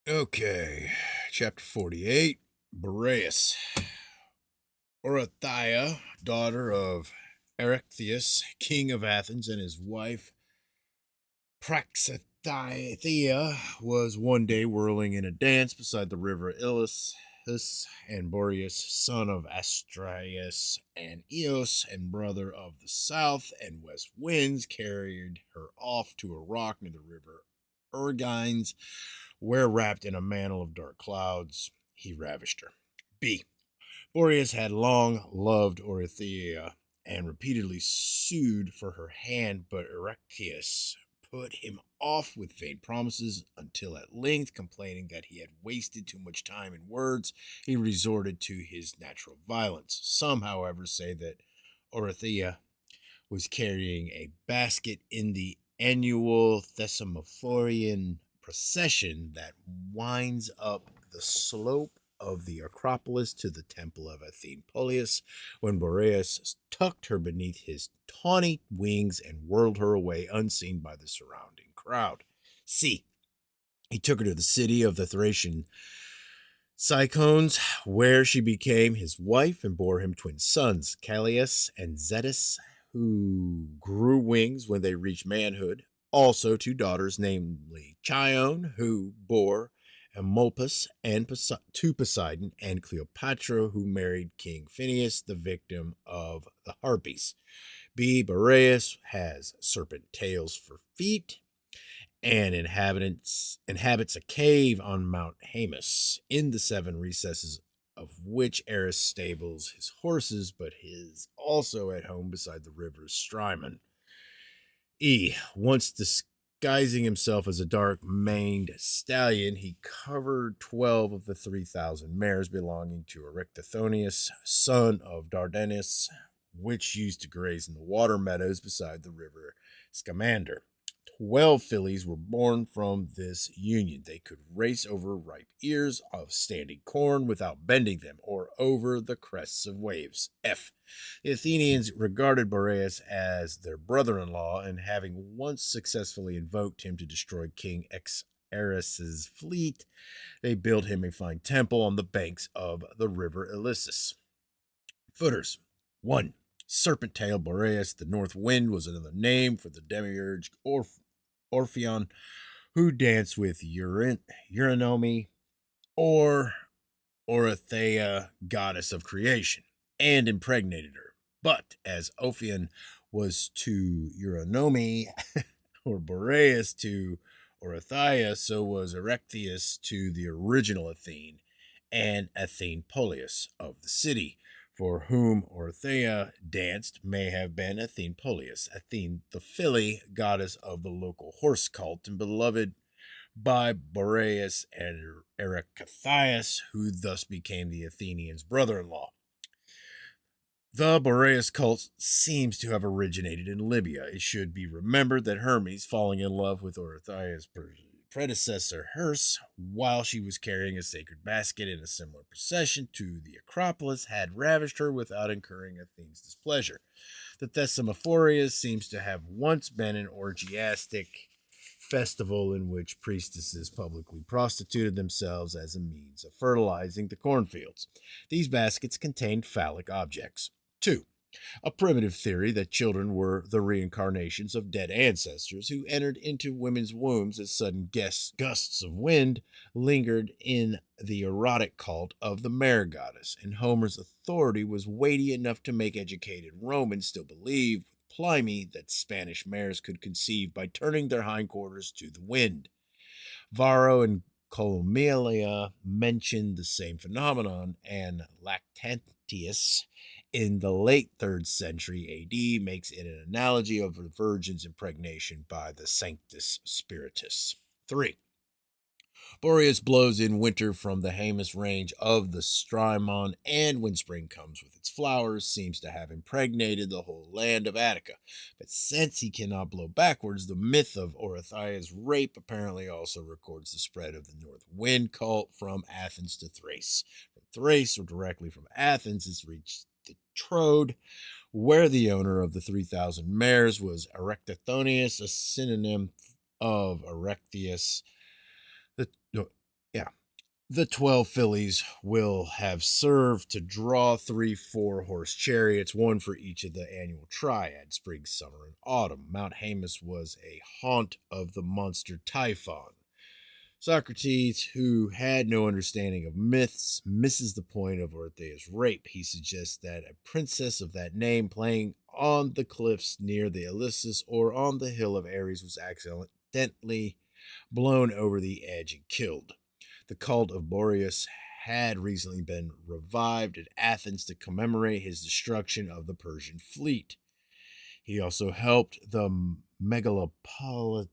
Okay, chapter 48 Boreas. Orathia, daughter of Erechtheus, king of Athens, and his wife Praxithea, was one day whirling in a dance beside the river Ilus, and Boreas, son of Astraeus and Eos, and brother of the south and west winds, carried her off to a rock near the river Ergines, where, wrapped in a mantle of dark clouds, he ravished her. B. Boreas had long loved Orithyia and repeatedly sued for her hand, but Erechtheus put him off with vain promises until at length, complaining that he had wasted too much time in words, he resorted to his natural violence. Some, however, say that Orithyia was carrying a basket in the annual Thesmophorian procession that winds up the slope of the Acropolis to the temple of Athene Polius, when Boreas tucked her beneath his tawny wings and whirled her away unseen by the surrounding crowd. C. He took her to the city of the Thracian Cyclones, where she became his wife and bore him twin sons, Callias and Zetus, who grew wings when they reached manhood. Also, two daughters, namely Chione, who bore Eumolpus and to Poseidon, and Cleopatra, who married King Phineus, the victim of the Harpies. B. Boreas has serpent tails for feet and inhabits a cave on Mount Haemus, in the seven recesses of which Eris stables his horses, but is also at home beside the river Strymon. E. Once disguising himself as a dark maned stallion, he covered 12 of the 3,000 mares belonging to Erectithonius, son of Dardanus, which used to graze in the water meadows beside the river Scamander. 12 fillies were born from this union. They could race over ripe ears of standing corn without bending them, or over the crests of waves. F. The Athenians regarded Boreas as their brother in law, and having once successfully invoked him to destroy King Xerxes' fleet, they built him a fine temple on the banks of the river Ilissus. Footers. 1. Serpent tailed Boreas, the north wind, was another name for the demiurge Orpheon, who danced with Eurynomi, or Orathea, goddess of creation, and impregnated her. But as Ophion was to Eurynomi, or Boreas to Orathea, so was Erechtheus to the original Athene, and Athene Polius of the city, for whom Orathea danced, may have been Athene Polius, Athene the filly, goddess of the local horse cult, and beloved by Boreas and Erechtheus, who thus became the Athenians' brother in law. The Boreas cult seems to have originated in Libya. It should be remembered that Hermes, falling in love with Orithya's predecessor Herse, while she was carrying a sacred basket in a similar procession to the Acropolis, had ravished her without incurring Athene's displeasure. The Thesmophorias seems to have once been an orgiastic festival in which priestesses publicly prostituted themselves as a means of fertilizing the cornfields. These baskets contained phallic objects. 2. A primitive theory that children were the reincarnations of dead ancestors who entered into women's wombs as sudden gusts of wind lingered in the erotic cult of the mare goddess, and Homer's authority was weighty enough to make educated Romans still believe, with Pliny, that Spanish mares could conceive by turning their hindquarters to the wind. Varro and Colomelia mentioned the same phenomenon, and Lactantius in the late 3rd century AD makes it an analogy of a virgin's impregnation by the Sanctus Spiritus. 3. Boreas blows in winter from the Haemus range of the Strymon, and when spring comes with its flowers, seems to have impregnated the whole land of Attica. But since he cannot blow backwards, the myth of Orithya's rape apparently also records the spread of the north wind cult from Athens to Thrace. From Thrace, or directly from Athens, it's reached the Troad, where the owner of the 3,000 mares was Erectithonius, a synonym of Erechtheus. The, no, Yeah. The 12 fillies will have served to draw 3 4-horse chariots, one for each of the annual triad, spring, summer, and autumn. Mount Haemus was a haunt of the monster Typhon. Socrates, who had no understanding of myths, misses the point of Orthia's rape. He suggests that a princess of that name playing on the cliffs near the Ilissus or on the hill of Ares was accidentally blown over the edge and killed. The cult of Boreas had recently been revived at Athens to commemorate his destruction of the Persian fleet. He also helped the Megalopolitans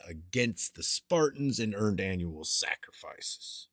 against the Spartans and earned annual sacrifices.